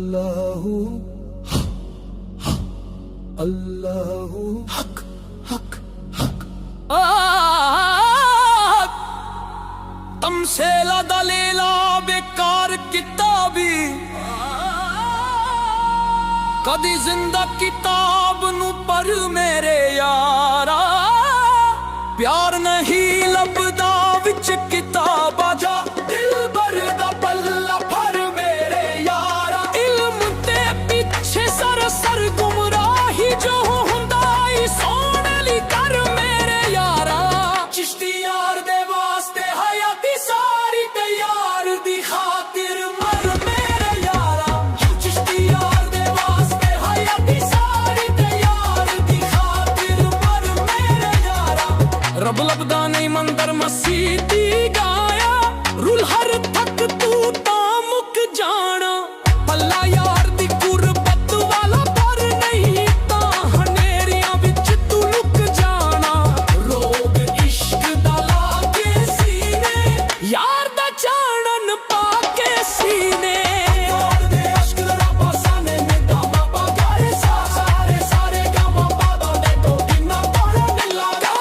अल्लाहू अल्लाहू हक हक हक तमसे लादा लेला बेकार किताबी कदी जिंदा किताब नू पर मेरे यारा प्यार नहीं लभदा विच किताबा जा दिल भरदा पल्ला भर मेरे यारा इल्म ते पीछे सर गुमराही जो हुंदा ई सोने ली कर मेरे यारा चिश्ती यार दे वास्ते हयाती सारी ते यार दी खातिर मर मेरे यारा चिश्ती यार दे वास्ते हयाती सारी ते यार दी खातिर मर मेरे यारा रब लबदा नहीं मंदर मसीती गाया रुल हर थक तू ता मुक जाना पल्ला यार दी गुरबत वाला पर नहीं ता हनेरियां विच तू लुक जाना रोग इश्क दा लागे सीने यार दा चानन पाके सीने यार दे अश्क दा पासाने में गामा पगारे सारे सारे गामा पादा दे तो किन्ना पढ़न लगा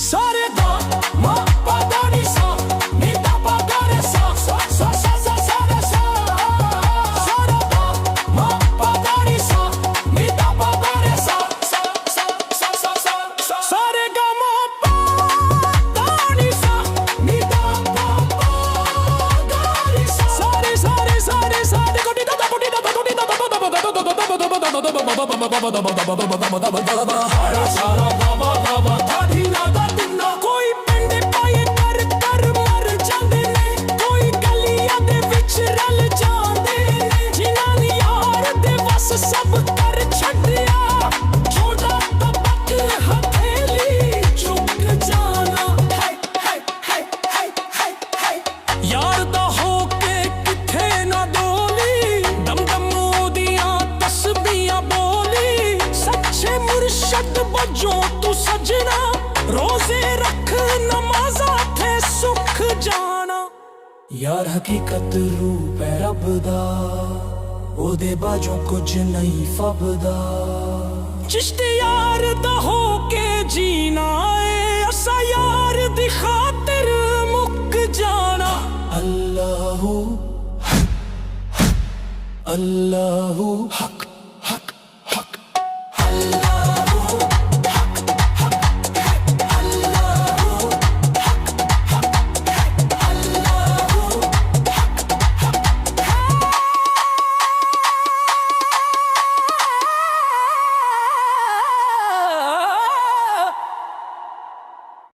सारे गा मा पा दा नी सा नी दा पा गा रे सा सा सा सा सा सा रे सा सारे गा मा पा दा नी सा नी दा पा गा रे सा सा सा सा सा सा सारे गा मा पा दा नी सा नी दा पा गा रे सा सारे सारे सारे सारे कोटी दा कोटी दा कोटी दा हरा सारा बाबा बाबा धाधी ना दा तिन्ना कोई पिंडे पाए कर कर मर जांदे ने कोई गलियां दे विच रल जांदे ने जिन्हां दी यार दे वस सब कर छड्डिया छोटा तबक हथेली चुक जाना है है है है है है यार दा हो के किथे ना डोली दम दम ओदियां तस्बीहां बोली सच्चे मुर्शद बजों तू सजना रोजे रख नमाज़ा थे सुख जाना यार हकीकत रूप है रब दा ओदे बाजों कुछ नहीं फबदा चिश्ती यार दा हो के जीना है असा यार दी खातिर मुक जाना अल्लाहू अल्लाहू हक